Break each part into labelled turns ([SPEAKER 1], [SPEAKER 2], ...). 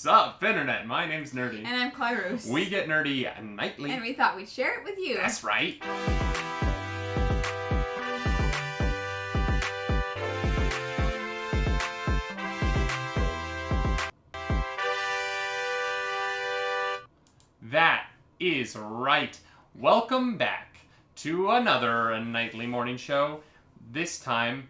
[SPEAKER 1] What's up, Internet? My name's Nerdy.
[SPEAKER 2] And I'm Kairos.
[SPEAKER 1] We get nerdy nightly.
[SPEAKER 2] And we thought we'd share it with you.
[SPEAKER 1] That's right. That is right. Welcome back to another nightly morning show. This time,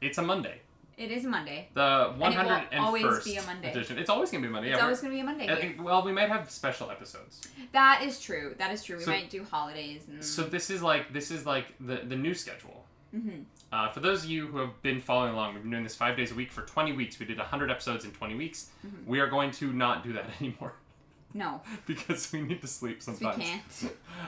[SPEAKER 1] it's a Monday.
[SPEAKER 2] It is a Monday.
[SPEAKER 1] The 101st
[SPEAKER 2] and it will always be a Monday.
[SPEAKER 1] edition. It's always going to be a Monday.
[SPEAKER 2] It's always going to be a Monday here.
[SPEAKER 1] Well, we might have special episodes.
[SPEAKER 2] That is true. We might do holidays. And...
[SPEAKER 1] So this is like the new schedule.
[SPEAKER 2] Mm-hmm.
[SPEAKER 1] For those of you who have been following along, we've been doing this 5 days a week for 20 weeks. We did 100 episodes in 20 weeks. Mm-hmm. We are going to not do that anymore.
[SPEAKER 2] No.
[SPEAKER 1] Because we need to sleep sometimes.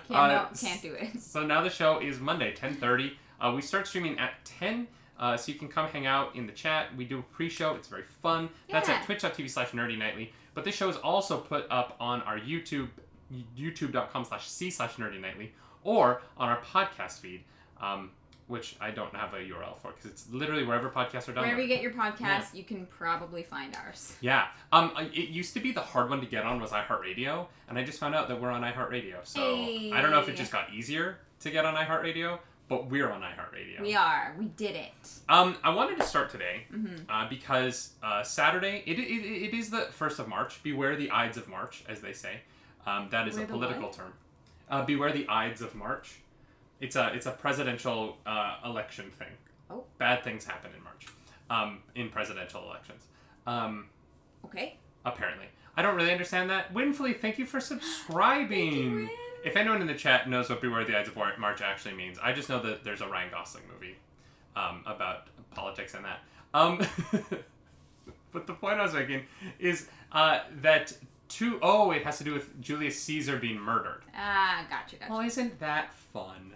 [SPEAKER 2] We can't do it.
[SPEAKER 1] So now the show is Monday, 10:30. We start streaming at 10. So you can come hang out in the chat. We do a pre-show. It's very fun. Yeah. That's at twitch.tv/nerdynightly. But this show is also put up on our YouTube, youtube.com/c/nerdynightly, or on our podcast feed, which I don't have a URL for because it's literally wherever podcasts are done.
[SPEAKER 2] Wherever you get your podcasts, you can probably find ours.
[SPEAKER 1] Yeah. It used to be the hard one to get on was iHeartRadio, and I just found out that we're on iHeartRadio. So I don't know if it just got easier to get on iHeartRadio, but we're on iHeartRadio.
[SPEAKER 2] We are. We did it.
[SPEAKER 1] I wanted to start today because Saturday, it is the 1st of March. Beware the Ides of March, as they say. That is a political term. Beware the Ides of March. It's a presidential election thing.
[SPEAKER 2] Oh.
[SPEAKER 1] Bad things happen in March in presidential elections.
[SPEAKER 2] Okay.
[SPEAKER 1] Apparently. I don't really understand that. Winfrey, thank you for subscribing.
[SPEAKER 2] Thank you, Win.
[SPEAKER 1] If anyone in the chat knows what Beware the Ides of March actually means, I just know that there's a Ryan Gosling movie about politics and that. But the point I was making is that it has to do with Julius Caesar being murdered.
[SPEAKER 2] Gotcha.
[SPEAKER 1] Well, isn't that fun?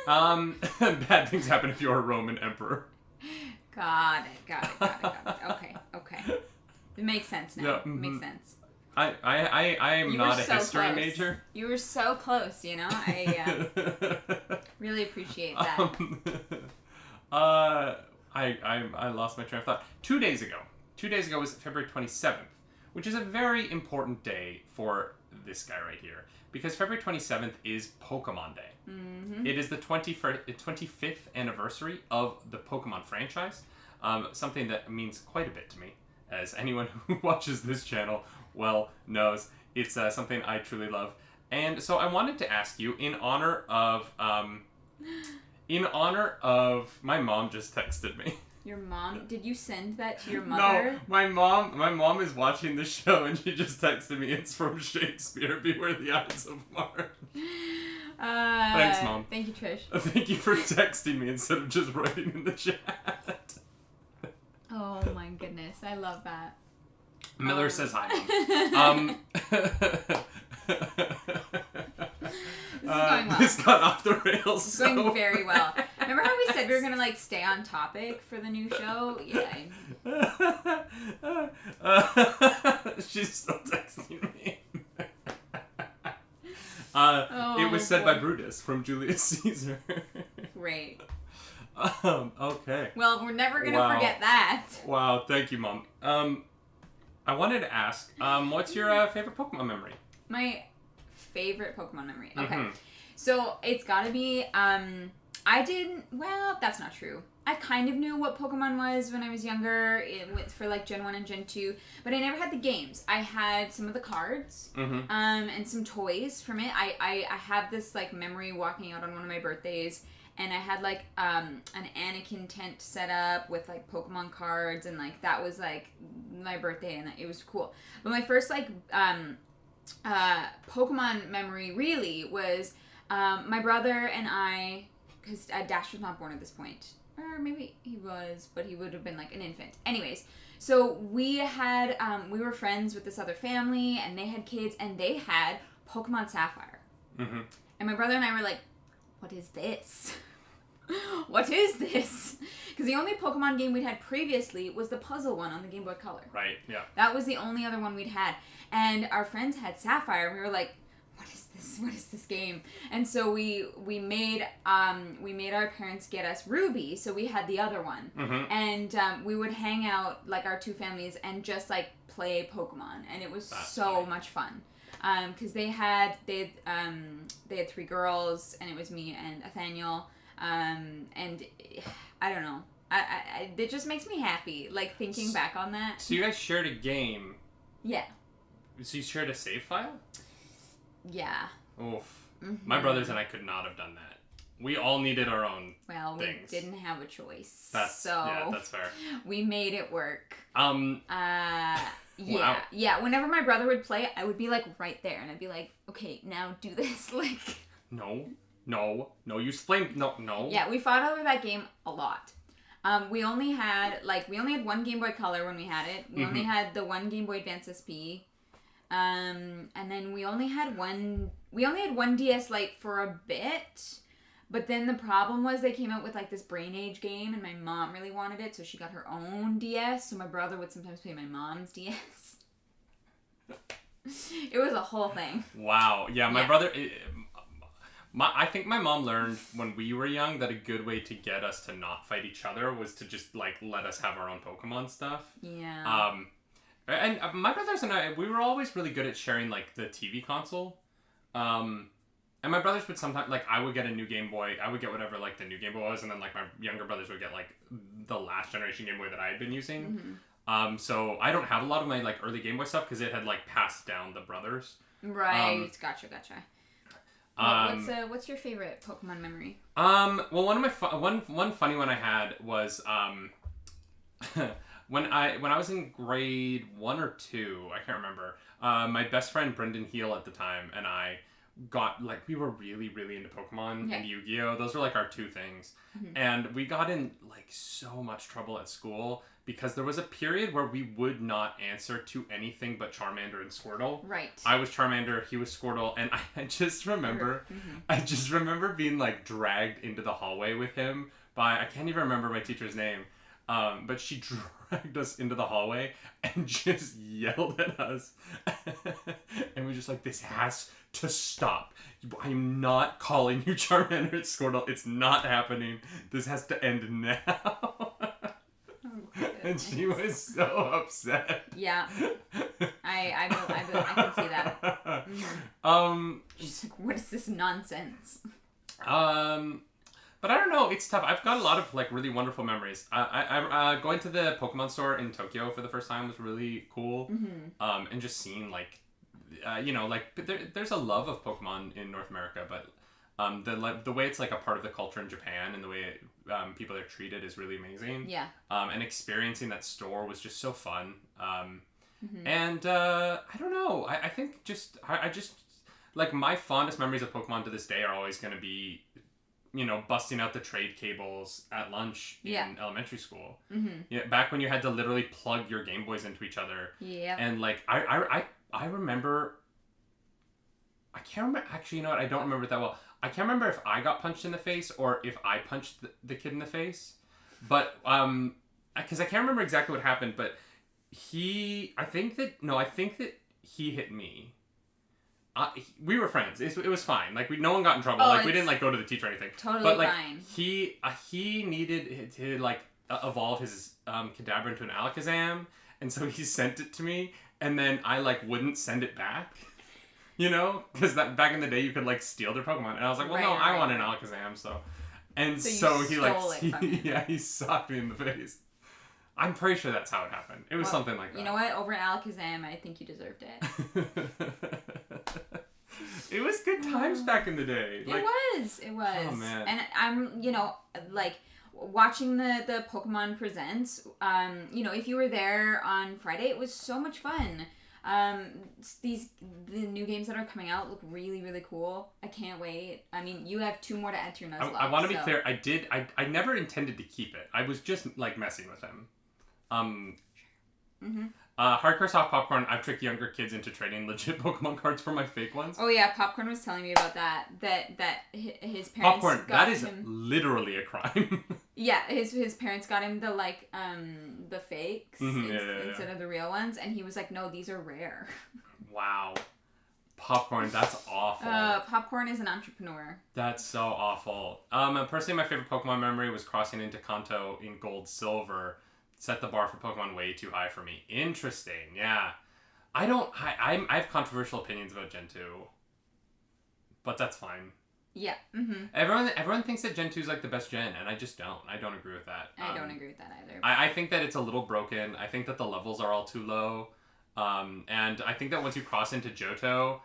[SPEAKER 1] Bad things happen if you're a Roman emperor.
[SPEAKER 2] Got it. Okay. It makes sense now.
[SPEAKER 1] Yeah,
[SPEAKER 2] It makes sense.
[SPEAKER 1] I am not a history major.
[SPEAKER 2] You were so close, you know? I really appreciate that.
[SPEAKER 1] I lost my train of thought. 2 days ago was February 27th, which is a very important day for this guy right here. Because February 27th is Pokemon Day. Mm-hmm. It is the 25th anniversary of the Pokemon franchise. Something that means quite a bit to me, as anyone who watches this channel well knows. It's something I truly love. And so I wanted to ask you, in honor of my mom just texted me.
[SPEAKER 2] Your mom? Did you send that to your mother?
[SPEAKER 1] No, my mom is watching the show and she just texted me. It's from Shakespeare. Beware the Ides of March. Thanks, Mom.
[SPEAKER 2] Thank you, Trish.
[SPEAKER 1] Thank you for texting me instead of just writing in the chat.
[SPEAKER 2] Oh my goodness, I love that.
[SPEAKER 1] Miller says hi, Mom.
[SPEAKER 2] This is going well.
[SPEAKER 1] This got off the rails.
[SPEAKER 2] It's going very well. Remember how we said we were gonna stay on topic for the new show? Yeah.
[SPEAKER 1] She's still texting me.
[SPEAKER 2] It
[SPEAKER 1] was said by Brutus from Julius Caesar.
[SPEAKER 2] Great.
[SPEAKER 1] Okay.
[SPEAKER 2] Well, we're never gonna forget that.
[SPEAKER 1] Wow, thank you, Mom. I wanted to ask, what's your favorite Pokemon memory?
[SPEAKER 2] My favorite Pokemon memory. Okay.
[SPEAKER 1] Mm-hmm.
[SPEAKER 2] So it's gotta be, that's not true. I kind of knew what Pokemon was when I was younger. It went for Gen 1 and Gen 2, but I never had the games. I had some of the cards, and some toys from it. I have this memory walking out on one of my birthdays, and I had an Anakin tent set up with Pokemon cards, and that was my birthday, and it was cool. But my first Pokemon memory really was my brother and I, because Dash was not born at this point. Or maybe he was, but he would have been an infant. Anyways, so we had, we were friends with this other family, and they had kids, and they had Pokemon Sapphire. Mm-hmm. And my brother and I were like, what is this? What is this? Because the only Pokemon game we'd had previously was the puzzle one on the Game Boy Color.
[SPEAKER 1] Right, yeah.
[SPEAKER 2] That was the only other one we'd had. And our friends had Sapphire, and we were like, what is this? what is this game? And so we made our parents get us Ruby, so we had the other one, and we would hang out like our two families and just like play Pokemon, and it was much fun. Because they had 3 girls, and it was me and Nathaniel, and I don't know. It just makes me happy, like, thinking back on that.
[SPEAKER 1] So you guys shared a game.
[SPEAKER 2] Yeah.
[SPEAKER 1] So you shared a save file?
[SPEAKER 2] Yeah.
[SPEAKER 1] Oof. My brothers and I could not have done that. We all needed our own things.
[SPEAKER 2] We didn't have a choice.
[SPEAKER 1] Yeah, that's fair.
[SPEAKER 2] We made it work.
[SPEAKER 1] Wow.
[SPEAKER 2] Yeah. Whenever my brother would play, I would be, like, right there, and I'd be like, okay, now do this, like...
[SPEAKER 1] No, use flame, no.
[SPEAKER 2] Yeah, we fought over that game a lot. We only had one Game Boy Color when we had it. We only had the one Game Boy Advance SP. And then we only had one DS Lite for a bit. But then the problem was they came out with like this Brain Age game, and my mom really wanted it, so she got her own DS. So my brother would sometimes play my mom's DS. It was a whole thing.
[SPEAKER 1] Wow. Yeah, my brother... I think my mom learned when we were young that a good way to get us to not fight each other was to just like let us have our own Pokemon stuff.
[SPEAKER 2] Yeah.
[SPEAKER 1] And my brothers and I, we were always really good at sharing like the TV console. And my brothers would sometimes, like, I would get a new Game Boy. I would get whatever like the new Game Boy was, and then like my younger brothers would get like the last generation Game Boy that I had been using. So I don't have a lot of my like early Game Boy stuff because it had like passed down the brothers.
[SPEAKER 2] Right. Gotcha. What's your favorite Pokemon memory?
[SPEAKER 1] Well, one funny one I had was when I was in grade 1 or 2, I can't remember. My best friend Brendan Heel at the time and I got like we were really into Pokemon and Yu-Gi-Oh. Those were like our two things, and we got in like so much trouble at school because there was a period where we would not answer to anything but Charmander and Squirtle.
[SPEAKER 2] Right.
[SPEAKER 1] I was Charmander, he was Squirtle, and I just remember being like dragged into the hallway with him by, I can't even remember my teacher's name, but she dragged us into the hallway and just yelled at us. And we're just like, this has to stop. I'm not calling you Charmander and Squirtle. It's not happening. This has to end now. And she was so upset.
[SPEAKER 2] Yeah. I can see that. She's like, what is this nonsense?
[SPEAKER 1] But I don't know. It's tough. I've got a lot of like really wonderful memories. I going to the Pokemon store in Tokyo for the first time was really cool. And just seeing like, there's a love of Pokemon in North America, but the way it's like a part of the culture in Japan and the way people are treated is really amazing.
[SPEAKER 2] Yeah.
[SPEAKER 1] And experiencing that store was just so fun. And I don't know. I think I just like my fondest memories of Pokemon to this day are always going to be, busting out the trade cables at lunch in elementary school. Yeah, back when you had to literally plug your Game Boys into each other.
[SPEAKER 2] Yeah.
[SPEAKER 1] And like I remember. I can't remember. Actually, you know what? I don't remember it that well. I can't remember if I got punched in the face or if I punched the kid in the face. But because I can't remember exactly what happened. But I think that he hit me. We were friends. It was fine. Like no one got in trouble. Like we didn't like go to the teacher or anything.
[SPEAKER 2] Totally
[SPEAKER 1] but, like,
[SPEAKER 2] fine.
[SPEAKER 1] He needed to like evolve his Kadabra into an Alakazam, and so he sent it to me, and then I like wouldn't send it back. Because that back in the day you could like steal their Pokemon, and I was like, well, I want an Alakazam, so he like he socked me in the face. I'm pretty sure that's how it happened. It was something like that.
[SPEAKER 2] You know what? Over an Alakazam, I think you deserved it.
[SPEAKER 1] It was good times back in the day. Like,
[SPEAKER 2] It was.
[SPEAKER 1] Oh man.
[SPEAKER 2] And I'm, like watching the Pokemon Presents. If you were there on Friday, it was so much fun. The new games that are coming out look really, really cool. I can't wait. I mean, you have 2 more to add to your Nuzlocke.
[SPEAKER 1] I want to be clear. I never intended to keep it. I was just like messing with him. Hardcore Soft Popcorn, I've tricked younger kids into trading legit Pokemon cards for my fake ones.
[SPEAKER 2] Oh yeah, Popcorn was telling me about that his parents
[SPEAKER 1] Popcorn,
[SPEAKER 2] got
[SPEAKER 1] that is
[SPEAKER 2] him,
[SPEAKER 1] literally a crime.
[SPEAKER 2] Yeah, his parents got him the fakes instead of the real ones, and he was like, no, these are rare.
[SPEAKER 1] Wow. Popcorn, that's awful.
[SPEAKER 2] popcorn is an entrepreneur.
[SPEAKER 1] That's so awful. Personally, my favorite Pokemon memory was crossing into Kanto in Gold Silver. Set the bar for Pokemon way too high for me. Interesting, yeah. I have controversial opinions about Gen 2. But that's fine.
[SPEAKER 2] Yeah. Mm-hmm.
[SPEAKER 1] Everyone thinks that Gen 2 is like the best gen, and I just don't. I don't agree with that.
[SPEAKER 2] I don't agree with that either.
[SPEAKER 1] I think that it's a little broken. I think that the levels are all too low. And I think that once you cross into Johto,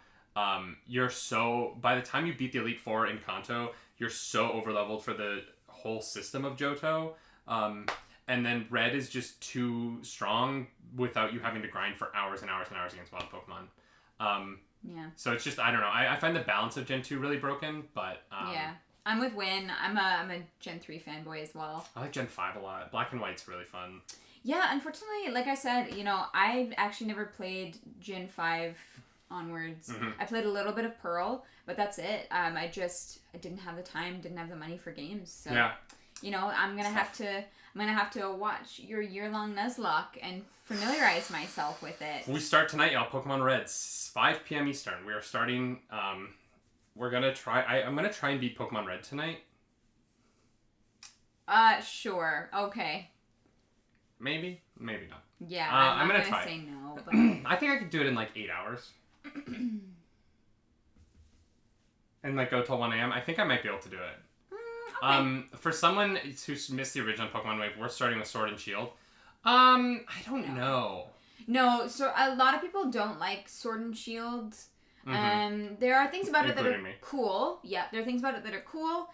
[SPEAKER 1] you're so... By the time you beat the Elite Four in Kanto, you're so over-leveled for the whole system of Johto. And then Red is just too strong without you having to grind for hours and hours and hours against wild Pokemon.
[SPEAKER 2] Yeah.
[SPEAKER 1] So it's just, I don't know. I find the balance of Gen 2 really broken, but...
[SPEAKER 2] yeah. I'm with Win. I'm a Gen 3 fanboy as well.
[SPEAKER 1] I like Gen 5 a lot. Black and White's really fun.
[SPEAKER 2] Yeah, unfortunately, like I said, I actually never played Gen 5 onwards. Mm-hmm. I played a little bit of Pearl, but that's it. I didn't have the time, didn't have the money for games. So,
[SPEAKER 1] yeah.
[SPEAKER 2] I'm gonna have to watch your year-long Nuzlocke and familiarize myself with it.
[SPEAKER 1] We start tonight, y'all. Pokemon Red, 5 p.m. Eastern. We are starting. We're gonna try. I'm gonna try and beat Pokemon Red tonight.
[SPEAKER 2] Sure. Okay.
[SPEAKER 1] Maybe not.
[SPEAKER 2] Yeah, I'm not gonna say no, but I
[SPEAKER 1] think I could do it in like 8 hours. And like go till 1 a.m. I think I might be able to do it.
[SPEAKER 2] Okay.
[SPEAKER 1] For someone who's missed the original Pokemon Wave, we're starting with Sword and Shield. I don't know.
[SPEAKER 2] No, so a lot of people don't like Sword and Shield. Mm-hmm. There are things about it that are cool. Yeah, there are things about it that are cool.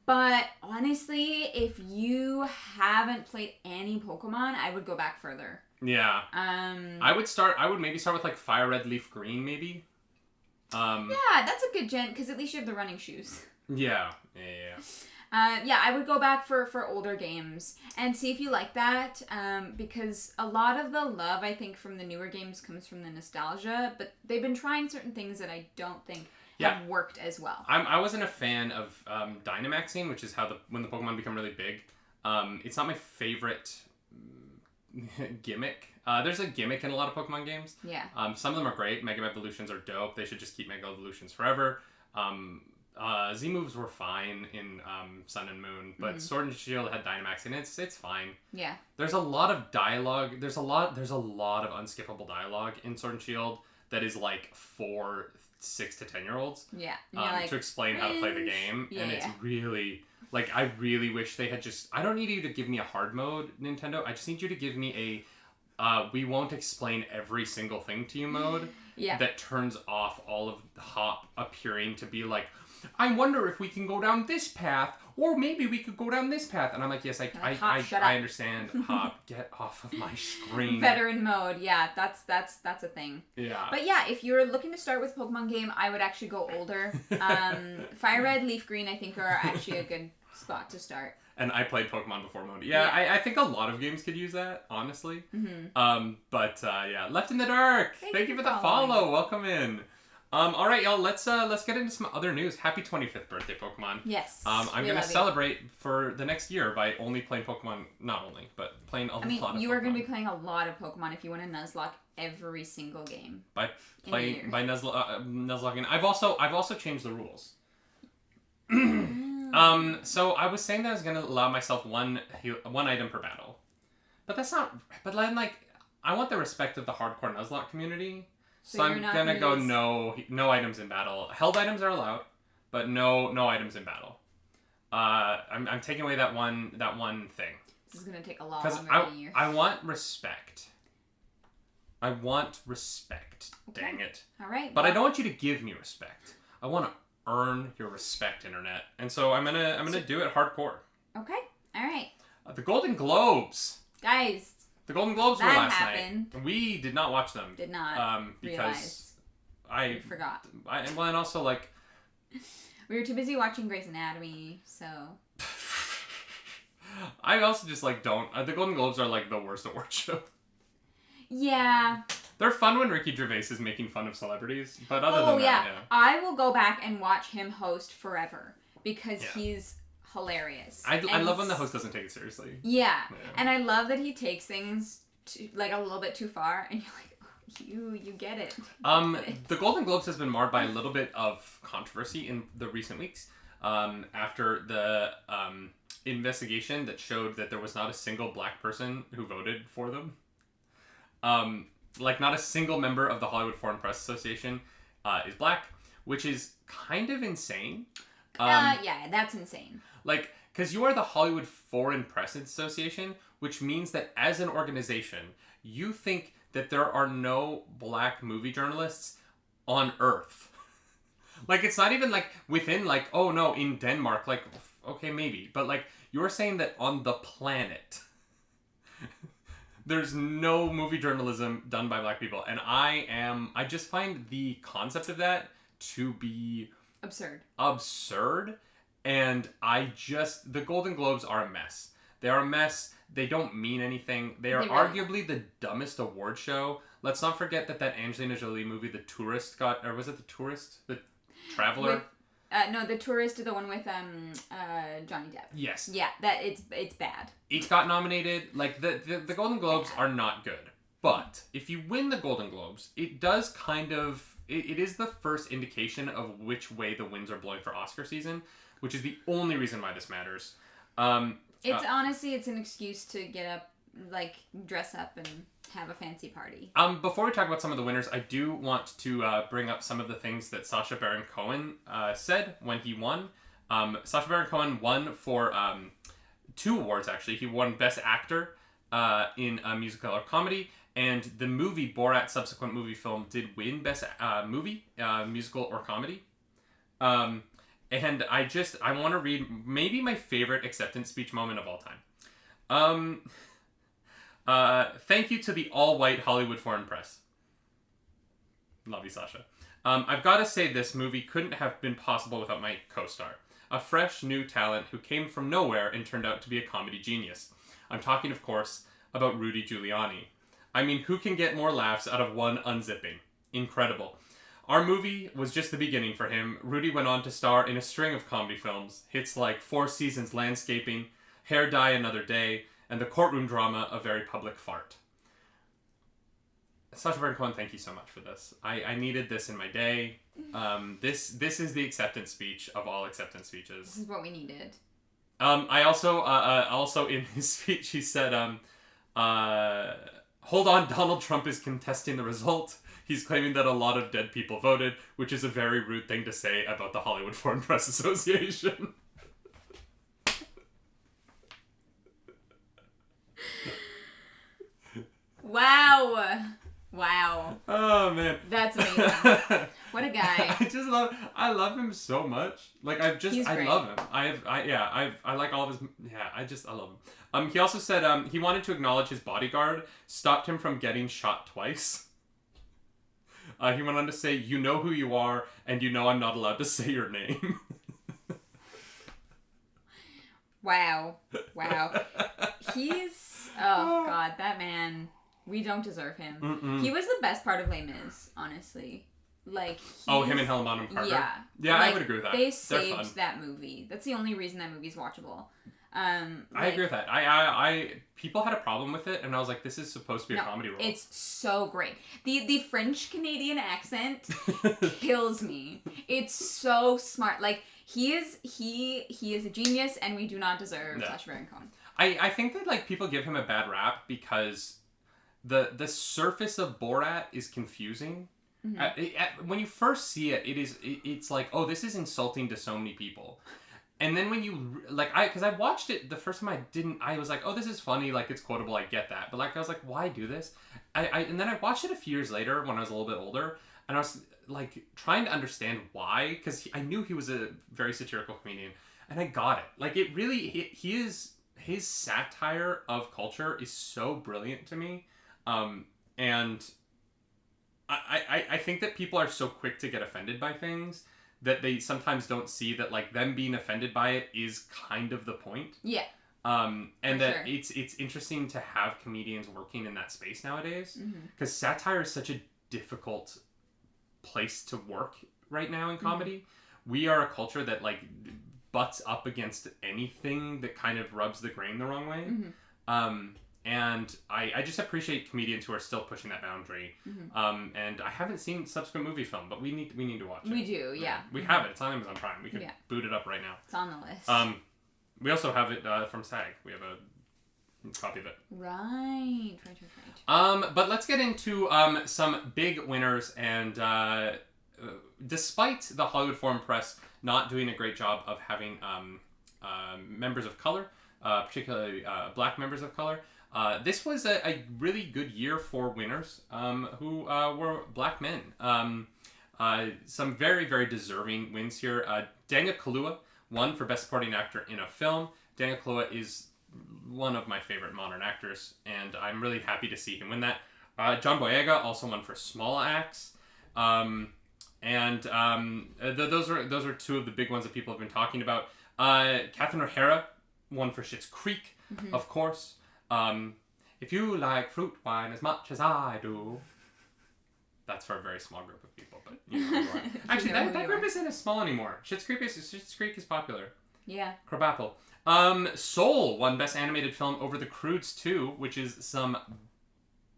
[SPEAKER 2] But honestly, if you haven't played any Pokemon, I would go back further.
[SPEAKER 1] Yeah. I would maybe start with like Fire Red, Leaf Green, maybe.
[SPEAKER 2] Yeah, that's a good gen because at least you have the running shoes.
[SPEAKER 1] Yeah.
[SPEAKER 2] I would go back for older games and see if you like that, because a lot of the love, I think, from the newer games comes from the nostalgia, but they've been trying certain things that I don't think have worked as well.
[SPEAKER 1] I wasn't a fan of Dynamaxing, which is when the Pokemon become really big. It's not my favorite gimmick. There's a gimmick in a lot of Pokemon games.
[SPEAKER 2] Yeah.
[SPEAKER 1] Some of them are great. Mega Evolutions are dope. They should just keep Mega Evolutions forever. Z-moves were fine in Sun and Moon, but Sword and Shield had Dynamax, and it's fine.
[SPEAKER 2] Yeah.
[SPEAKER 1] There's a lot of dialogue. There's a lot of unskippable dialogue in Sword and Shield that is like for 6 to 10-year-olds.
[SPEAKER 2] Yeah.
[SPEAKER 1] To explain how to play the game, and it's really like I really wish they had just. I don't need you to give me a hard mode, Nintendo. I just need you to give me a we won't explain every single thing to you mode.
[SPEAKER 2] Yeah.
[SPEAKER 1] That turns off all of Hop appearing to be like, I wonder if we can go down this path, or maybe we could go down this path. And I'm like, yes, I understand. Hop, get off of my screen.
[SPEAKER 2] Veteran mode, yeah, that's a thing.
[SPEAKER 1] Yeah.
[SPEAKER 2] But yeah, if you're looking to start with Pokemon game, I would actually go older. Fire Red, Leaf Green, I think are actually a good spot to start.
[SPEAKER 1] And I played Pokemon before mode. Yeah. I think a lot of games could use that, honestly.
[SPEAKER 2] Mm-hmm.
[SPEAKER 1] But Left in the Dark. Thank you for the follow. Welcome in. All right, y'all. Let's get into some other news. Happy 25th birthday, Pokemon.
[SPEAKER 2] Yes.
[SPEAKER 1] I'm gonna celebrate for the next year by only playing Pokemon. Not only, but playing a lot of Pokemon.
[SPEAKER 2] You are gonna be playing a lot of Pokemon if you want to Nuzlocke every single game.
[SPEAKER 1] By Nuzlocking. I've also changed the rules. So I was saying that I was gonna allow myself one item per battle, but that's not. But then I want the respect of the hardcore Nuzlocke community. So I'm gonna go no items in battle. Held items are allowed, but no items in battle. I'm taking away that one thing.
[SPEAKER 2] This is gonna take a lot longer than a year.
[SPEAKER 1] I want respect. Okay. Dang it.
[SPEAKER 2] All right.
[SPEAKER 1] But I don't want you to give me respect. I want to earn your respect, internet. And so I'm gonna do it hardcore.
[SPEAKER 2] Okay. All right.
[SPEAKER 1] The Golden Globes.
[SPEAKER 2] Guys.
[SPEAKER 1] The Golden Globes were last
[SPEAKER 2] happened.
[SPEAKER 1] night. We did not watch them.
[SPEAKER 2] Did not.
[SPEAKER 1] Because
[SPEAKER 2] I forgot.
[SPEAKER 1] And also
[SPEAKER 2] we were too busy watching Grey's Anatomy, so.
[SPEAKER 1] I also just don't. The Golden Globes are the worst award show.
[SPEAKER 2] Yeah.
[SPEAKER 1] They're fun when Ricky Gervais is making fun of celebrities, but other than that, yeah.
[SPEAKER 2] I will go back and watch him host forever because he's hilarious.
[SPEAKER 1] I love when the host doesn't take it seriously.
[SPEAKER 2] Yeah. And I love that he takes things a little bit too far, and you're like, You get it.
[SPEAKER 1] The Golden Globes has been marred by a little bit of controversy in the recent weeks. After the investigation that showed that there was not a single black person who voted for them. Not a single member of the Hollywood Foreign Press Association is black, which is kind of insane.
[SPEAKER 2] Yeah, that's insane.
[SPEAKER 1] Because you are the Hollywood Foreign Press Association, which means that as an organization, you think that there are no black movie journalists on Earth. It's not even, within, oh, no, in Denmark, okay, maybe. But, you're saying that on the planet, there's no movie journalism done by black people. And I just find the concept of that to be... Absurd. And the Golden Globes are a mess. They are a mess. They don't mean anything. They are arguably the dumbest award show. Let's not forget that Angelina Jolie movie, The Tourist, or was it The Tourist? The Traveler?
[SPEAKER 2] No, The Tourist is the one with Johnny Depp.
[SPEAKER 1] Yes.
[SPEAKER 2] Yeah, it's bad.
[SPEAKER 1] It got nominated. The Golden Globes are not good. But if you win the Golden Globes, it does kind of... It is the first indication of which way the winds are blowing for Oscar season, which is the only reason why this matters.
[SPEAKER 2] Honestly, it's an excuse to get up, dress up and have a fancy party.
[SPEAKER 1] Before we talk about some of the winners, I do want to bring up some of the things that Sacha Baron Cohen said when he won. Sacha Baron Cohen won for 2 awards, actually. He won Best Actor in a Musical or Comedy, and the movie Borat subsequent movie film did win Best Movie, Musical or Comedy. And I want to read maybe my favorite acceptance speech moment of all time. Thank you to the all-white Hollywood Foreign Press. Love you, Sasha. I've got to say this movie couldn't have been possible without my co-star. A fresh, new talent who came from nowhere and turned out to be a comedy genius. I'm talking, of course, about Rudy Giuliani. I mean, who can get more laughs out of one unzipping? Incredible. Our movie was just the beginning for him. Rudy went on to star in a string of comedy films, hits like Four Seasons Landscaping, Hair Dye Another Day, and the courtroom drama A Very Public Fart. Sacha Baron Cohen, thank you so much for this. I needed this in my day. This is the acceptance speech of all acceptance speeches.
[SPEAKER 2] This is what we needed.
[SPEAKER 1] I also in his speech he said, hold on, Donald Trump is contesting the result. He's claiming that a lot of dead people voted, which is a very rude thing to say about the Hollywood Foreign Press Association.
[SPEAKER 2] Wow.
[SPEAKER 1] Oh, man.
[SPEAKER 2] That's amazing. What a guy.
[SPEAKER 1] I love him so much.
[SPEAKER 2] He's great.
[SPEAKER 1] Love him. I like all of his, I love him. He also said, he wanted to acknowledge his bodyguard stopped him from getting shot twice. He went on to say, you know who you are, and you know I'm not allowed to say your name.
[SPEAKER 2] Wow. God, that man, we don't deserve him. Mm-mm. He was the best part of Les Mis, honestly. Him
[SPEAKER 1] and Helen Bonham Carter? Yeah, I would agree with that.
[SPEAKER 2] They saved that movie. That's the only reason that movie's watchable.
[SPEAKER 1] I agree with that. I people had a problem with it, and I was like, this is supposed to be a comedy role.
[SPEAKER 2] It's so great. The French Canadian accent kills me. It's so smart. He is a genius, and we do not deserve Sacha Baron Cohen.
[SPEAKER 1] I think that people give him a bad rap because the surface of Borat is confusing. Mm-hmm. When you first see it, it's like, oh, this is insulting to so many people. And then when you, because I watched it the first time I was like, oh, this is funny, it's quotable, I get that. But, I was like, why do this? And then I watched it a few years later when I was a little bit older, and I was, trying to understand why, because I knew he was a very satirical comedian, and I got it. It really, his satire of culture is so brilliant to me, and I think that people are so quick to get offended by things that they sometimes don't see that them being offended by it is kind of the point. Yeah. And that it's interesting to have comedians working in that space nowadays, because satire is such a difficult place to work right now in comedy. We are a culture that butts up against anything that kind of rubs the grain the wrong way. and I just appreciate comedians who are still pushing that boundary. And I haven't seen subsequent movie film, but we need to watch it.
[SPEAKER 2] We do, yeah.
[SPEAKER 1] We have it. It's on Amazon Prime. We could boot it up right now.
[SPEAKER 2] It's on the list.
[SPEAKER 1] We also have it from SAG. We have a copy of it.
[SPEAKER 2] Right.
[SPEAKER 1] But let's get into some big winners, and despite the Hollywood Foreign Press not doing a great job of having members of color, particularly black members of color, this was a really good year for winners who were black men. Some very, very deserving wins here. Daniel Kaluuya won for Best Supporting Actor in a Film. Daniel Kaluuya is one of my favorite modern actors, and I'm really happy to see him win that. John Boyega also won for Small Axe. Those are two of the big ones that people have been talking about. Catherine O'Hara won for Schitt's Creek, of course. If you like fruit wine as much as I do. That's for a very small group of people, but you know who you are. Actually, that group isn't as small anymore. Schitt's Creek is popular.
[SPEAKER 2] Yeah.
[SPEAKER 1] Crabapple. Soul won Best Animated Film over The Croods 2, which is some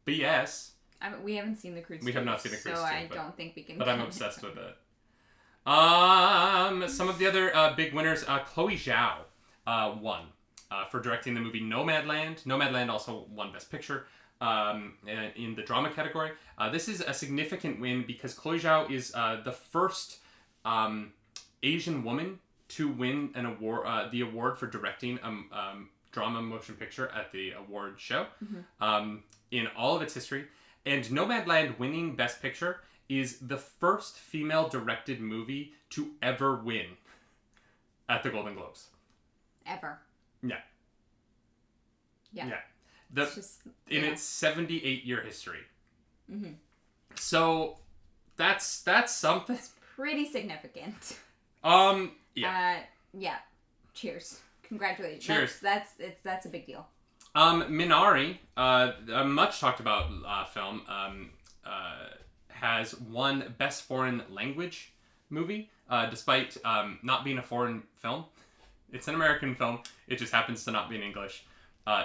[SPEAKER 1] BS.
[SPEAKER 2] We haven't seen The Croods 2.
[SPEAKER 1] We have not seen The Croods 2.
[SPEAKER 2] So I don't think we can.
[SPEAKER 1] But I'm obsessed with it. Some of the other big winners, Chloe Zhao won for directing the movie Nomadland. Nomadland also won Best Picture in the drama category. This is a significant win because Chloe Zhao is the first Asian woman to win an award, the award for directing a drama motion picture at the award show in all of its history. And Nomadland winning Best Picture is the first female-directed movie to ever win at the Golden Globes.
[SPEAKER 2] Ever.
[SPEAKER 1] Yeah.
[SPEAKER 2] Yeah.
[SPEAKER 1] Yeah. In its 78-year history. So that's something.
[SPEAKER 2] It's pretty significant.
[SPEAKER 1] Yeah.
[SPEAKER 2] Yeah. Cheers. Congratulations.
[SPEAKER 1] Cheers.
[SPEAKER 2] That's a big deal.
[SPEAKER 1] Minari, a much talked about film, has won Best Foreign Language Movie, despite not being a foreign film. It's an American film. It just happens to not be in English.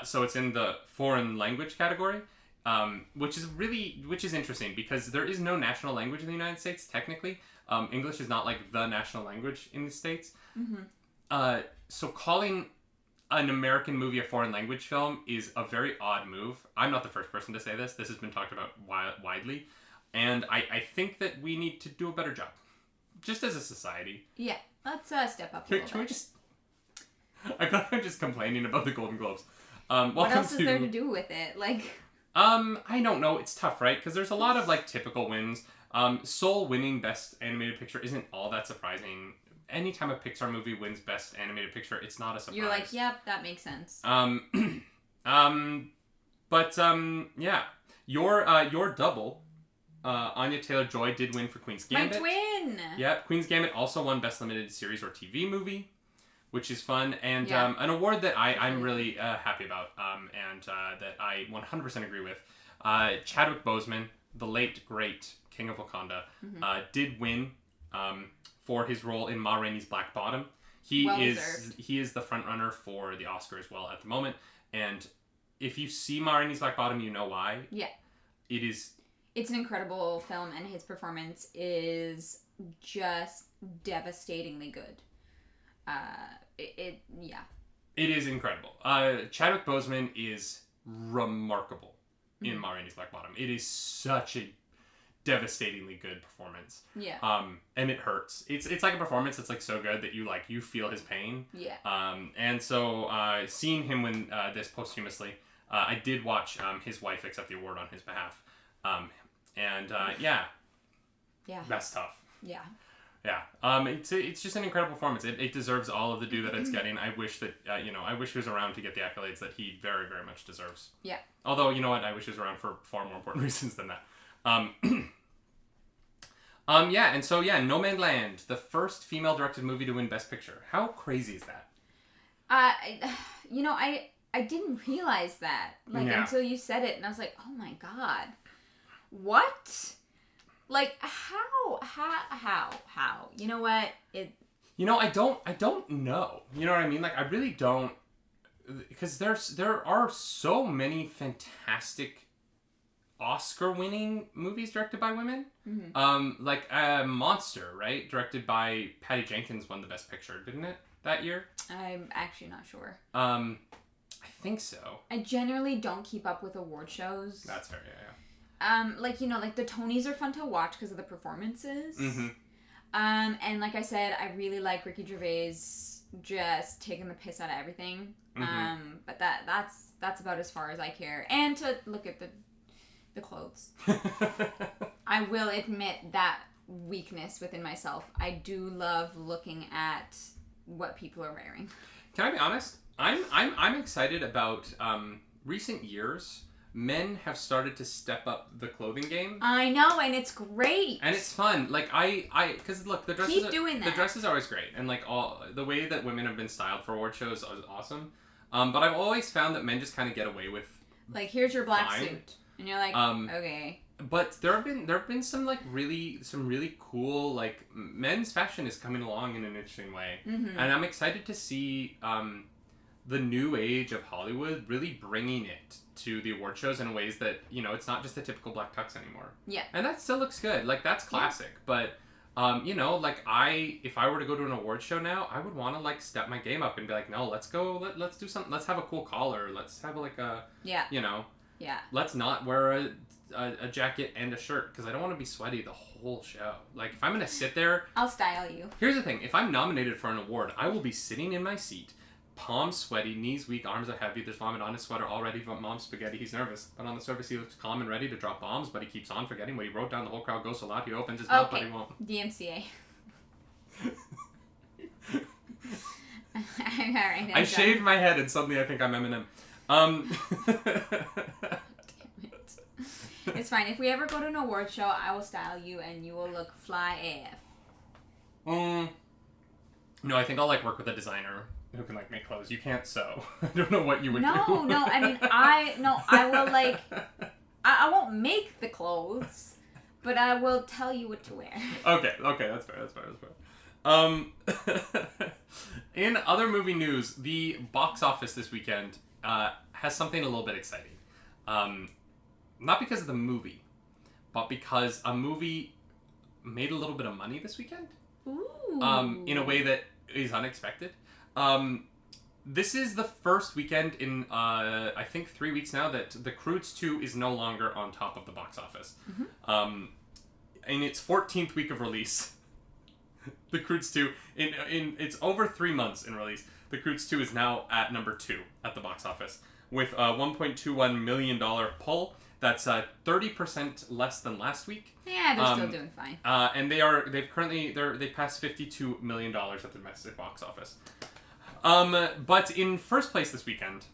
[SPEAKER 1] So it's in the foreign language category, which is interesting because there is no national language in the United States, technically. English is not like the national language in the States. So calling an American movie a foreign language film is a very odd move. I'm not the first person to say this. This has been talked about widely. And I think that we need to do a better job. Just as a society.
[SPEAKER 2] Yeah. Let's step up a little bit.
[SPEAKER 1] Can we just... I feel like I'm just complaining about the Golden Globes.
[SPEAKER 2] What else is there to do with it?
[SPEAKER 1] I don't know. It's tough, right? Because there's a lot of, typical wins. Soul winning Best Animated Picture isn't all that surprising. Anytime a Pixar movie wins Best Animated Picture, it's not a surprise.
[SPEAKER 2] You're like, yep, that makes sense.
[SPEAKER 1] Yeah. Your double, Anya Taylor-Joy, did win for Queen's Gambit.
[SPEAKER 2] My twin!
[SPEAKER 1] Yep. Queen's Gambit also won Best Limited Series or TV Movie, which is fun. And an award that I'm really happy about and that I 100% agree with. Chadwick Boseman, the late, great King of Wakanda, did win for his role in Ma Rainey's Black Bottom. He is the front runner for the Oscar as well at the moment. And if you see Ma Rainey's Black Bottom, you know why. Yeah.
[SPEAKER 2] It's an incredible film, and his performance is just devastatingly good. It
[SPEAKER 1] is incredible. Chadwick Boseman is remarkable in Ma Rainey's Black Bottom. It is such a devastatingly good performance. Yeah. And it hurts. It's like a performance that's so good that you feel his pain. Yeah. And so seeing him win this posthumously, I did watch his wife accept the award on his behalf. Yeah. That's tough. Yeah. Yeah. It's just an incredible performance. It deserves all of the due that it's getting. I wish that I wish he was around to get the accolades that he very, very much deserves. Yeah. Although, you know what? I wish he was around for far more important reasons than that. Nomadland, the first female-directed movie to win Best Picture. How crazy is that?
[SPEAKER 2] I didn't realize that until you said it, and I was like, oh my god, what? How? You know what?
[SPEAKER 1] I don't know. You know what I mean? I really don't. because there are so many fantastic Oscar-winning movies directed by women.
[SPEAKER 2] Mm-hmm.
[SPEAKER 1] Like Monster, right? Directed by Patty Jenkins won the Best Picture, didn't it, that year?
[SPEAKER 2] I'm actually not sure.
[SPEAKER 1] I think so.
[SPEAKER 2] I generally don't keep up with award shows.
[SPEAKER 1] That's fair, yeah.
[SPEAKER 2] Like, like the Tonys are fun to watch because of the performances.
[SPEAKER 1] Mm-hmm.
[SPEAKER 2] And like I said, I really like Ricky Gervais just taking the piss out of everything.
[SPEAKER 1] Mm-hmm.
[SPEAKER 2] But that's about as far as I care. And to look at the clothes. I will admit that weakness within myself. I do love looking at what people are wearing.
[SPEAKER 1] Can I be honest? I'm excited about recent years. Men have started to step up the clothing game.
[SPEAKER 2] I know, and it's great.
[SPEAKER 1] And it's fun. Like because look, the dresses.
[SPEAKER 2] Keep doing that.
[SPEAKER 1] The dresses are always great, and like all the way that women have been styled for award shows is awesome. But I've always found that men just kind of get away with.
[SPEAKER 2] Like, here's your black
[SPEAKER 1] fine.
[SPEAKER 2] suit, and you're like, okay.
[SPEAKER 1] But there have been some like really cool, like, men's fashion is coming along in an interesting way,
[SPEAKER 2] Mm-hmm.
[SPEAKER 1] and I'm excited to see the new age of Hollywood really bringing it to the award shows in ways that, it's not just the typical black tux anymore.
[SPEAKER 2] Yeah.
[SPEAKER 1] And that still looks good. Like, that's classic. Yeah. But, like, if I were to go to an award show now, I would want to, like, step my game up and be like, no, let's go, let's do something, let's have a cool collar, let's have, like,
[SPEAKER 2] Yeah.
[SPEAKER 1] Yeah. Let's not wear a jacket and a shirt, because I don't want to be sweaty the whole show. Like, if I'm going to sit there...
[SPEAKER 2] I'll style you.
[SPEAKER 1] Here's the thing. If I'm nominated for an award, I will be sitting in my seat, palms sweaty, knees weak, arms are heavy, there's vomit on his sweater already from mom's spaghetti, he's nervous. But on the surface, he looks calm and ready to drop bombs, but he keeps on forgetting what he wrote down. The whole crowd goes so loud, he opens his mouth, but he won't.
[SPEAKER 2] DMCA. Alright,
[SPEAKER 1] I shaved my head and suddenly I think I'm Eminem.
[SPEAKER 2] It's fine. If we ever go to an award show, I will style you and you will look fly AF.
[SPEAKER 1] No, I think I'll, like, work with a designer who can, like, make clothes. You can't sew. I don't know what you would do.
[SPEAKER 2] No, I mean, I will, like, I won't make the clothes, but I will tell you what to wear.
[SPEAKER 1] Okay, that's fair. In other movie news, the box office this weekend has something a little bit exciting. Not because of the movie, but because a movie made a little bit of money this weekend.
[SPEAKER 2] Ooh.
[SPEAKER 1] In a way that is unexpected. This is the first weekend in, I think, 3 weeks now that The Croods 2 is no longer on top of the box office.
[SPEAKER 2] Mm-hmm.
[SPEAKER 1] In its 14th week of release, The Croods 2, in it's over 3 months in release, The Croods 2 is now at number 2 at the box office, with a $1.21 million pull. That's 30% less than last week.
[SPEAKER 2] Yeah, they're still doing fine.
[SPEAKER 1] And they've passed $52 million at the domestic box office. But in first place this weekend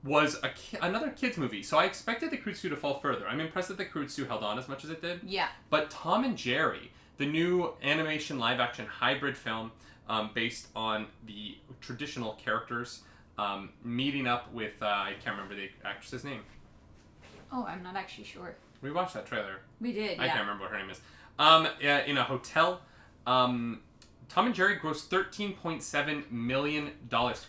[SPEAKER 1] was another kids movie. So I expected The Croods 2 to fall further. I'm impressed that The Croods 2 held on as much as it did.
[SPEAKER 2] Yeah.
[SPEAKER 1] But Tom and Jerry, the new animation live-action hybrid film based on the traditional characters meeting up with, I can't remember the actress's name.
[SPEAKER 2] Oh, I'm not actually sure.
[SPEAKER 1] We watched that trailer.
[SPEAKER 2] We did, yeah.
[SPEAKER 1] I can't remember what her name is. In a hotel. Tom and Jerry grossed $13.7 million.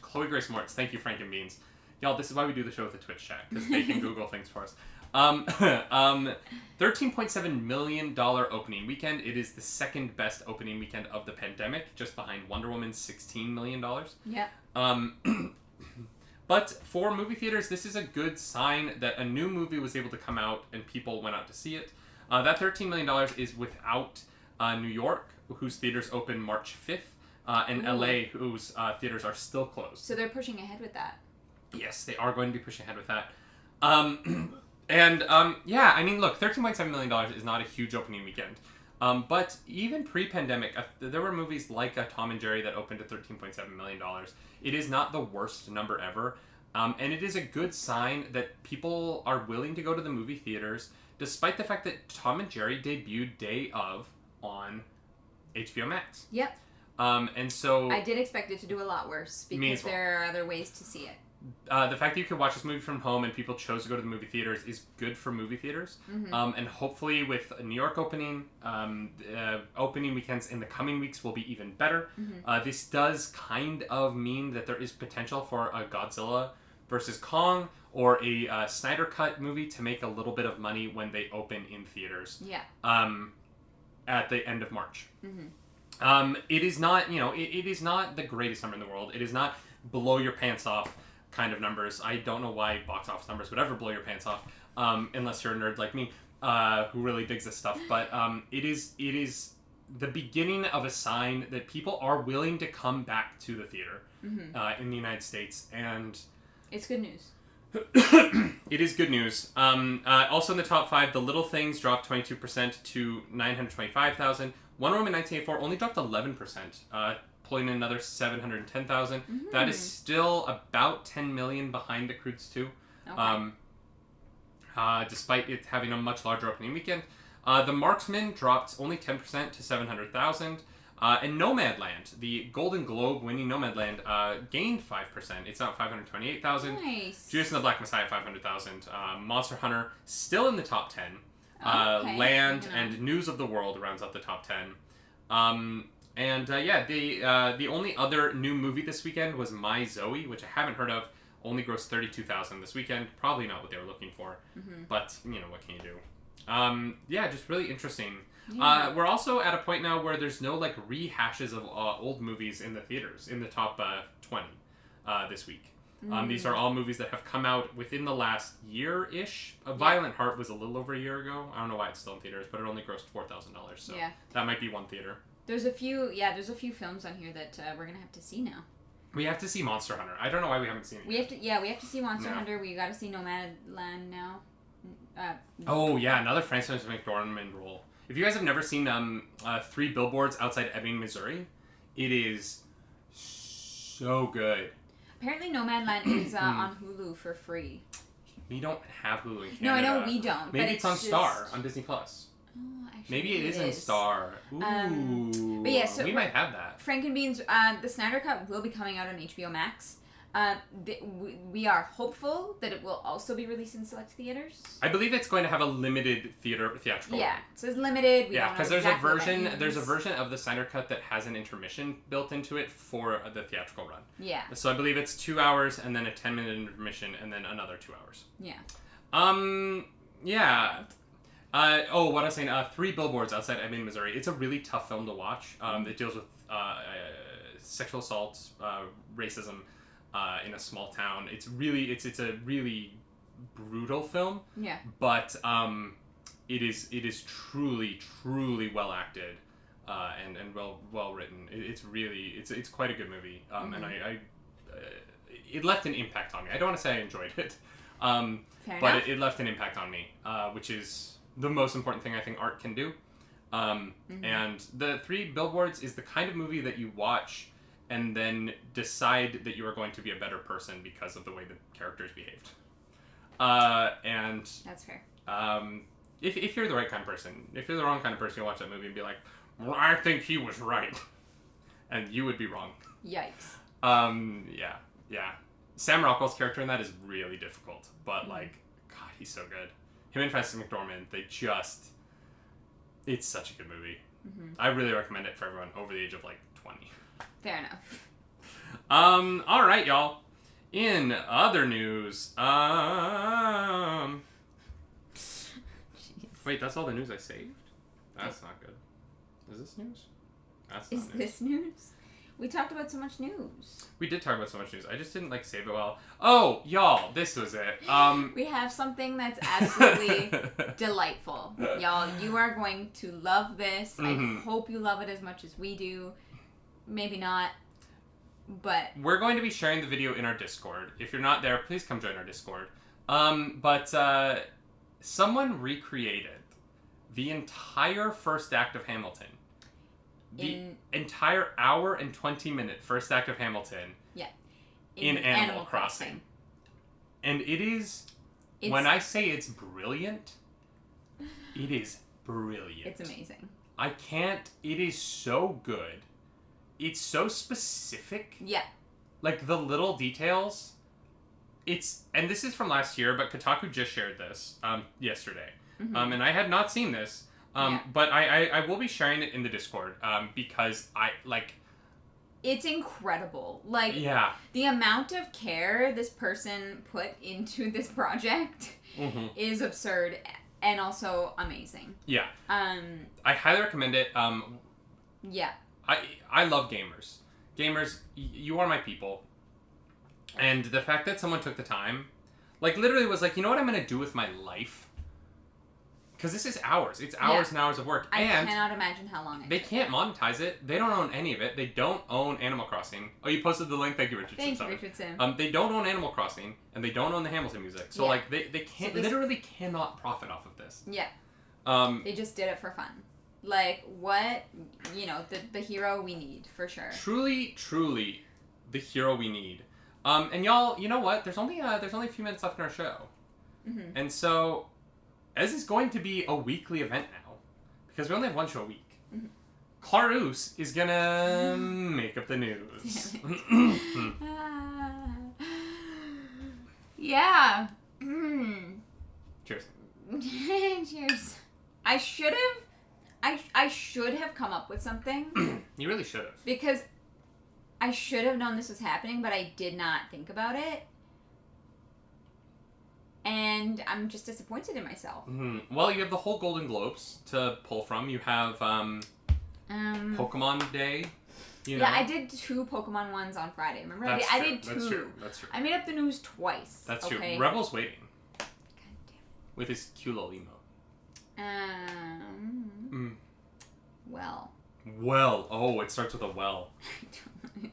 [SPEAKER 1] Chloe Grace Moritz. Thank you, Frank and Beans. Y'all, this is why we do the show with the Twitch chat, because they can Google things for us. $13.7 million opening weekend. It is the second best opening weekend of the pandemic, just behind Wonder Woman's $16 million.
[SPEAKER 2] Yeah.
[SPEAKER 1] But for movie theaters, this is a good sign that a new movie was able to come out and people went out to see it. That $13 million is without New York, whose theaters open March 5th, and LA, whose theaters are still closed.
[SPEAKER 2] So they're pushing ahead with that.
[SPEAKER 1] Yes, they are going to be pushing ahead with that. Yeah, I mean, look, $13.7 million is not a huge opening weekend. But even pre-pandemic, there were movies like Tom and Jerry that opened at $13.7 million. It is not the worst number ever. And it is a good sign that people are willing to go to the movie theaters, despite the fact that Tom and Jerry debuted day of on HBO Max.
[SPEAKER 2] Yep.
[SPEAKER 1] And so...
[SPEAKER 2] I did expect it to do a lot worse, because there are other ways to see it.
[SPEAKER 1] the fact that you could watch this movie from home and people chose to go to the movie theaters is good for movie theaters. And hopefully with New York opening, opening weekends in the coming weeks will be even better. This does kind of mean that there is potential for a Godzilla versus Kong or a Snyder Cut movie to make a little bit of money when they open in theaters.
[SPEAKER 2] Yeah.
[SPEAKER 1] At the end of March. It is not, it is not the greatest number in the world. It is not blow your pants off kind of numbers. I don't know why box office numbers would ever blow your pants off, unless you're a nerd like me, who really digs this stuff. But it is the beginning of a sign that people are willing to come back to the theater in the United States, and
[SPEAKER 2] it's good news.
[SPEAKER 1] It is good news. Also in the top 5, The Little Things dropped 22% to 925,000. Wonder Woman 1984 only dropped 11%, pulling in another 710,000. That is still about 10 million behind The Croods 2, despite it having a much larger opening weekend. The Marksman dropped only 10% to 700,000. And Nomadland, the Golden Globe winning Nomadland, gained 5%. It's now 528,000.
[SPEAKER 2] Nice.
[SPEAKER 1] Judas and the Black Messiah, 500,000. Monster Hunter, still in the top 10.
[SPEAKER 2] Okay.
[SPEAKER 1] Land and News of the World rounds out the top 10. The only other new movie this weekend was My Zoe, which I haven't heard of. Only grossed 32,000 this weekend. Probably not what they were looking for. But, what can you do? Just really interesting.
[SPEAKER 2] Yeah.
[SPEAKER 1] We're also at a point now where there's no rehashes of old movies in the theaters in the top 20 this week. These are all movies that have come out within the last year-ish. Violent Heart was a little over a year ago. I don't know why it's still in theaters, but it only grossed $4,000. So that might be one theater.
[SPEAKER 2] There's a few films on here that we're gonna have to see now.
[SPEAKER 1] We have to see Monster Hunter. I don't know why we haven't seen it.
[SPEAKER 2] We have to see Monster Hunter. We got to see Nomadland now.
[SPEAKER 1] Another Francis McDormand role. If you guys have never seen 3 Billboards Outside Ebbing, Missouri, it is so good.
[SPEAKER 2] Apparently Nomadland is on Hulu for free.
[SPEAKER 1] We don't have Hulu in Canada.
[SPEAKER 2] No, I know we don't.
[SPEAKER 1] Maybe
[SPEAKER 2] but
[SPEAKER 1] it's on Star, on Disney+. Oh,
[SPEAKER 2] actually,
[SPEAKER 1] maybe it is in Star. Ooh.
[SPEAKER 2] But yeah, so
[SPEAKER 1] we might have that.
[SPEAKER 2] Frankenbeans, the Snyder Cut will be coming out on HBO Max. We are hopeful that it will also be released in select theaters.
[SPEAKER 1] I believe it's going to have a limited theatrical.
[SPEAKER 2] Yeah, it says limited.
[SPEAKER 1] Because there's a version of the Snyder Cut that has an intermission built into it for the theatrical run.
[SPEAKER 2] Yeah.
[SPEAKER 1] So I believe it's 2 hours and then a 10-minute intermission and then another 2 hours.
[SPEAKER 2] Yeah.
[SPEAKER 1] What I was saying, 3 Billboards Outside Ebbing, Missouri. It's a really tough film to watch. It deals with sexual assault, racism. In a small town. It's a really brutal film. Yeah. But it is truly well acted, and well written. It's quite a good movie. And it left an impact on me. I don't want to say I enjoyed it, but it left an impact on me, which is the most important thing I think art can do. And the 3 Billboards is the kind of movie that you watch and then decide that you are going to be a better person because of the way the characters behaved. And
[SPEAKER 2] that's fair.
[SPEAKER 1] If you're the right kind of person, if you're the wrong kind of person, you'll watch that movie and be like, well, I think he was right. And you would be wrong.
[SPEAKER 2] Yikes.
[SPEAKER 1] Yeah. Sam Rockwell's character in that is really difficult, but God, he's so good. Him and Francis McDormand, it's such a good movie. I really recommend it for everyone over the age of 20.
[SPEAKER 2] Fair enough.
[SPEAKER 1] All right, y'all. In other news, wait, that's all the news I saved? That's not good. Is this news? That's not news.
[SPEAKER 2] Is this news? We talked about so much news.
[SPEAKER 1] We did talk about so much news. I just didn't save it well. Oh, y'all, this was it.
[SPEAKER 2] We have something that's absolutely delightful. Y'all, you are going to love this. I hope you love it as much as we do. Maybe not, but... We're
[SPEAKER 1] going to be sharing the video in our Discord. If you're not there, please come join our Discord. Someone recreated the entire first act of Hamilton. The entire hour and 20-minute first act of Hamilton.
[SPEAKER 2] Yeah.
[SPEAKER 1] In Animal Crossing. And it's when I say it's brilliant, it is brilliant.
[SPEAKER 2] It's amazing.
[SPEAKER 1] It is so good. It's so specific.
[SPEAKER 2] Yeah.
[SPEAKER 1] The little details and this is from last year, but Kotaku just shared this yesterday.
[SPEAKER 2] Mm-hmm.
[SPEAKER 1] And I had not seen this. But I will be sharing it in the Discord because I like.
[SPEAKER 2] It's incredible. Like,
[SPEAKER 1] yeah.
[SPEAKER 2] The amount of care this person put into this project is absurd and also amazing.
[SPEAKER 1] Yeah. I highly recommend it.
[SPEAKER 2] Yeah.
[SPEAKER 1] I love gamers. Gamers, you are my people. And the fact that someone took the time, like, literally was like, you know what I'm going to do with my life? Because this is hours. It's hours and hours of work.
[SPEAKER 2] I cannot imagine how long it
[SPEAKER 1] They
[SPEAKER 2] took.
[SPEAKER 1] can't monetize it. They don't own any of it. They don't own Animal Crossing. Oh, you posted the link. Thank you, Richardson.
[SPEAKER 2] Thank you, Richardson.
[SPEAKER 1] They don't own Animal Crossing, and they don't own the Hamilton music. So, like, they can't, literally cannot profit off of this.
[SPEAKER 2] Yeah. They just did it for fun. Like, what, the hero we need, for sure.
[SPEAKER 1] Truly, truly, the hero we need. And y'all, you know what? There's only a few minutes left in our show. Mm-hmm. And so, as is going to be a weekly event now, because we only have one show a week, Clarus is gonna make up the news.
[SPEAKER 2] Yeah.
[SPEAKER 1] Cheers.
[SPEAKER 2] Cheers. I should have come up with something.
[SPEAKER 1] You really should have.
[SPEAKER 2] Because I should have known this was happening, but I did not think about it. And I'm just disappointed in myself.
[SPEAKER 1] Mm-hmm. Well, you have the whole Golden Globes to pull from. You have Pokemon Day. You know.
[SPEAKER 2] Yeah, I did 2 Pokemon ones on Friday. Remember?
[SPEAKER 1] That's
[SPEAKER 2] I
[SPEAKER 1] true.
[SPEAKER 2] did 2.
[SPEAKER 1] That's true. That's true.
[SPEAKER 2] I made up the news twice.
[SPEAKER 1] That's
[SPEAKER 2] okay?
[SPEAKER 1] true. Rebel's waiting.
[SPEAKER 2] God damn.
[SPEAKER 1] With his cute little emote.
[SPEAKER 2] Well.
[SPEAKER 1] Well. Oh, it starts with a well.
[SPEAKER 2] I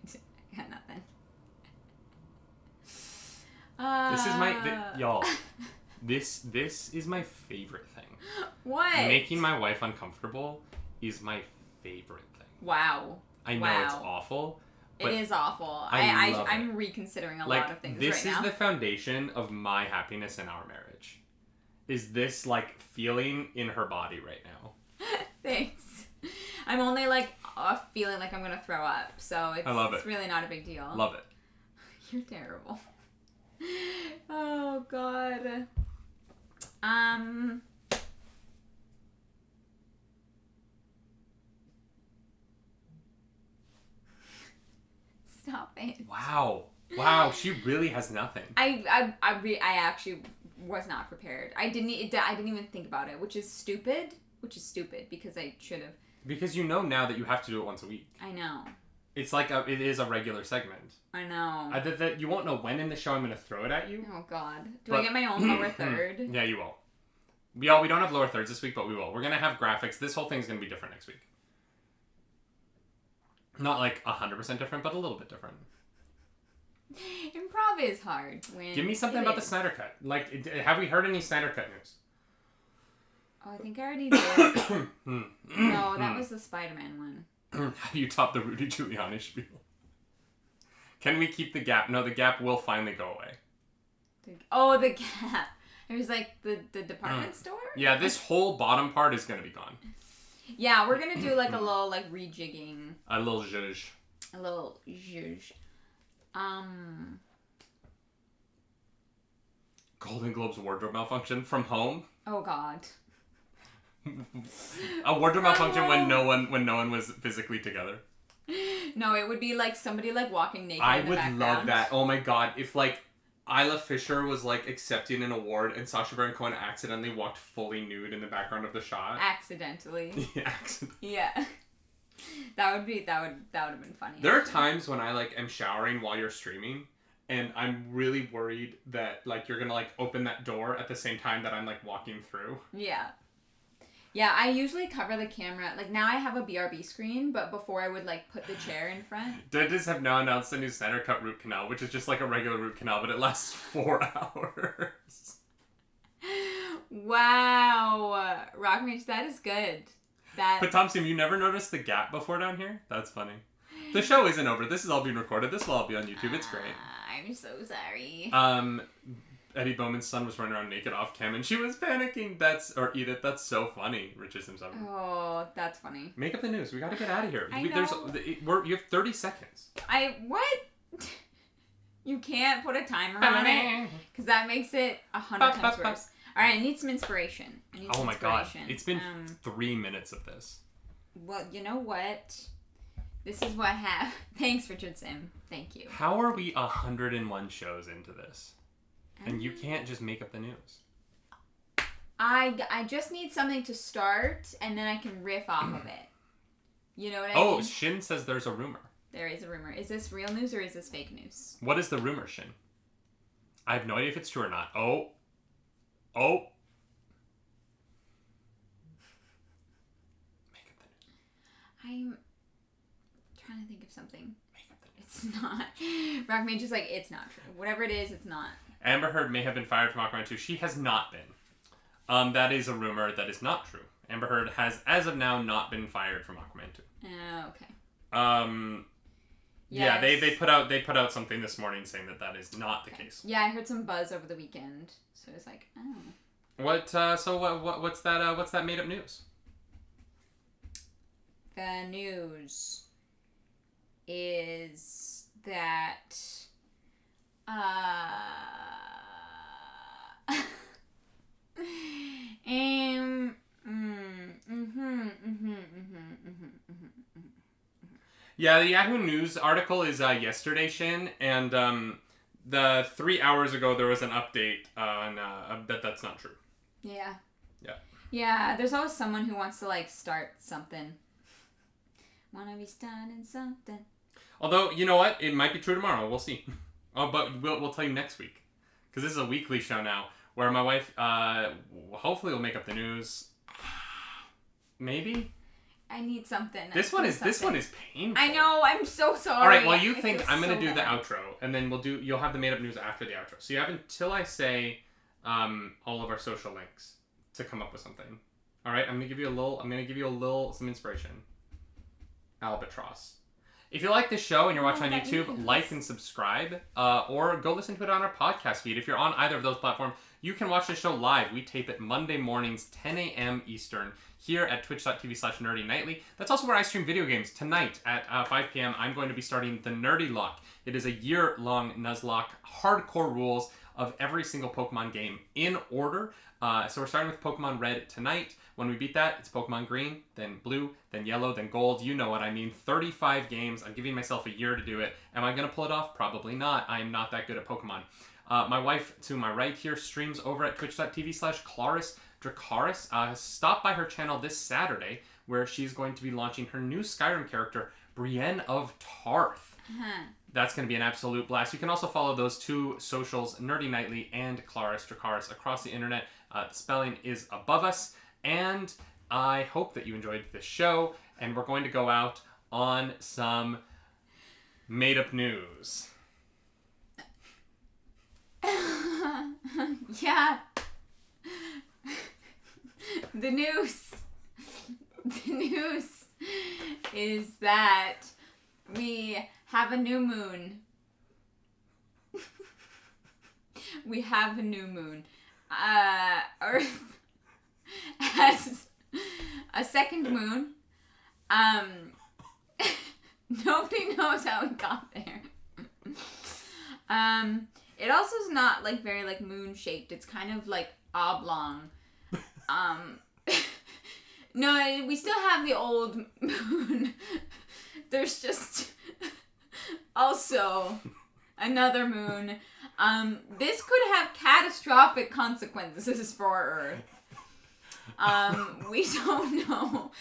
[SPEAKER 2] got nothing.
[SPEAKER 1] This is y'all. This is my favorite thing.
[SPEAKER 2] What?
[SPEAKER 1] Making my wife uncomfortable is my favorite thing.
[SPEAKER 2] Wow.
[SPEAKER 1] I know it's awful.
[SPEAKER 2] It is awful. I'm reconsidering a lot of things right now.
[SPEAKER 1] This is the foundation of my happiness in our marriage. Is this, like, feeling in her body right now.
[SPEAKER 2] Thanks. I'm only, feeling like I'm going to throw up. So it's really not a big deal.
[SPEAKER 1] Love it.
[SPEAKER 2] You're terrible. Oh, God. Stop it.
[SPEAKER 1] Wow, she really has nothing.
[SPEAKER 2] I actually was not prepared. I didn't even think about it, which is stupid because I should have.
[SPEAKER 1] Because you know now that you have to do it once a week.
[SPEAKER 2] I know.
[SPEAKER 1] It's like it is a regular segment.
[SPEAKER 2] I know.
[SPEAKER 1] That you won't know when in the show I'm going to throw it at you.
[SPEAKER 2] Oh, God. I get my own lower third?
[SPEAKER 1] Yeah, you will. We don't have lower thirds this week, but we will. We're going to have graphics. This whole thing's going to be different next week. Not 100% different, but a little bit different.
[SPEAKER 2] Improv is hard.
[SPEAKER 1] Give me something about the Snyder Cut. Have we heard any Snyder Cut news?
[SPEAKER 2] Oh, I think I already did. No, that was the Spider-Man one.
[SPEAKER 1] Have you topped the Rudy Giuliani spiel? Can we keep the Gap? No, the Gap will finally go away.
[SPEAKER 2] The Gap. It was like the department store?
[SPEAKER 1] Yeah, this whole bottom part is going to be gone.
[SPEAKER 2] Yeah, we're going to do a little rejigging.
[SPEAKER 1] A little zhuzh. Golden Globes wardrobe malfunction from home.
[SPEAKER 2] Oh, God.
[SPEAKER 1] A wardrobe malfunction when no one was physically together.
[SPEAKER 2] No, it would be somebody walking naked
[SPEAKER 1] I
[SPEAKER 2] in the
[SPEAKER 1] would
[SPEAKER 2] background.
[SPEAKER 1] love that. Oh my God, if Isla Fisher was accepting an award and Sacha Baron Cohen accidentally walked fully nude in the background of the shot.
[SPEAKER 2] Accidentally.
[SPEAKER 1] Yeah, accidentally.
[SPEAKER 2] Yeah. That would have been funny.
[SPEAKER 1] There are times when I am showering while you're streaming, and I'm really worried that you're gonna open that door at the same time that I'm walking through.
[SPEAKER 2] Yeah. Yeah, I usually cover the camera. Now I have a BRB screen, but before I would put the chair in front.
[SPEAKER 1] Dentists have now announced a new Snyder Cut root canal, which is just a regular root canal, but it lasts 4 hours.
[SPEAKER 2] Wow. Rock Mage, that is good.
[SPEAKER 1] But Tom Sim, you never noticed the gap before down here? That's funny. The show isn't over. This is all being recorded. This will all be on YouTube. It's great.
[SPEAKER 2] I'm so sorry.
[SPEAKER 1] Eddie Bowman's son was running around naked off cam, and she was panicking. Edith, that's so funny. Richard Sim 7.
[SPEAKER 2] Oh, that's funny.
[SPEAKER 1] Make up the news. We got to get out of here.
[SPEAKER 2] I know.
[SPEAKER 1] You have 30 seconds.
[SPEAKER 2] What? You can't put a timer on it because that makes it 100 times worse. All right, I need some inspiration.
[SPEAKER 1] Oh my god, it's been 3 minutes of this.
[SPEAKER 2] Well, you know what? This is what happened. Thanks, Richard Sim. Thank you.
[SPEAKER 1] How are we 101 shows into this? And you can't just make up the news.
[SPEAKER 2] I just need something to start, and then I can riff off of it. You know what I mean?
[SPEAKER 1] Oh, Shin says there's a rumor.
[SPEAKER 2] There is a rumor. Is this real news or is this fake news?
[SPEAKER 1] What is the rumor, Shin? I have no idea if it's true or not. Oh. Make up the news.
[SPEAKER 2] I'm trying to think of something. Make up the news. It's not. Rockman just like, it's not true. Whatever it is, it's not.
[SPEAKER 1] Amber Heard may have been fired from Aquaman 2. She has not been. That is a rumor that is not true. Amber Heard has, as of now, not been fired from Aquaman 2.
[SPEAKER 2] Okay.
[SPEAKER 1] Yes. Yeah, they put out something this morning saying that is not the case.
[SPEAKER 2] Yeah, I heard some buzz over the weekend, so it was like, oh.
[SPEAKER 1] What's that made up news?
[SPEAKER 2] The news is that
[SPEAKER 1] Yeah, the Yahoo News article is yesterday, Shin, and the 3 hours ago there was an update on that's not true.
[SPEAKER 2] Yeah.
[SPEAKER 1] Yeah.
[SPEAKER 2] Yeah, there's always someone who wants to like start something. Wanna be starting something.
[SPEAKER 1] Although, you know what? It might be true tomorrow. We'll see. Oh, but we'll tell you next week. Because this is a weekly show now where my wife hopefully will make up the news. Maybe?
[SPEAKER 2] I need something.
[SPEAKER 1] This one is painful.
[SPEAKER 2] I know, I'm so sorry.
[SPEAKER 1] All right, well you think I'm going to do the outro and then you'll have the made up news after the outro. So you have until I say all of our social links to come up with something. All right, I'm going to give you a little some inspiration. Albatross. If you like this show and you're watching on YouTube, like and subscribe, or go listen to it on our podcast feed. If you're on either of those platforms, you can watch the show live. We tape it Monday mornings, 10 a.m. Eastern, here at twitch.tv/nerdynightly. That's also where I stream video games. Tonight at 5 p.m., I'm going to be starting the Nerdy Lock. It is a year-long Nuzlocke, hardcore rules of every single Pokemon game in order. So we're starting with Pokemon Red tonight. When we beat that, it's Pokemon Green, then Blue, then Yellow, then Gold. You know what I mean. 35 games. I'm giving myself a year to do it. Am I going to pull it off? Probably not. I am not that good at Pokemon. My wife, to my right here, streams over at twitch.tv/Claris Dracaris. Stop by her channel this Saturday, where she's going to be launching her new Skyrim character, Brienne of Tarth. That's going to be an absolute blast. You can also follow those two socials, Nerdy Nightly and Claris Dracaris, across the internet. The spelling is above us. And I hope that you enjoyed this show. And we're going to go out on some made-up news.
[SPEAKER 2] Yeah. The news is that we have a new moon. We have a new moon. Earth has a second moon. Nobody knows how it got there. It also is not like very like moon shaped. It's kind of like oblong. No, we still have the old moon. There's just also another moon. This could have catastrophic consequences for Earth. We don't know.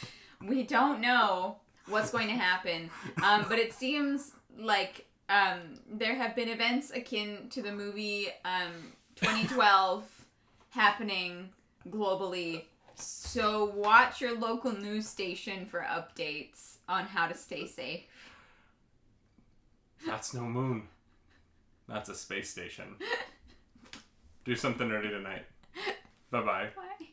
[SPEAKER 2] We don't know what's going to happen. But it seems like there have been events akin to the movie 2012 happening globally. So watch your local news station for updates on how to stay safe.
[SPEAKER 1] That's no moon. That's a space station. Do something nerdy tonight. Bye-bye.
[SPEAKER 2] Bye.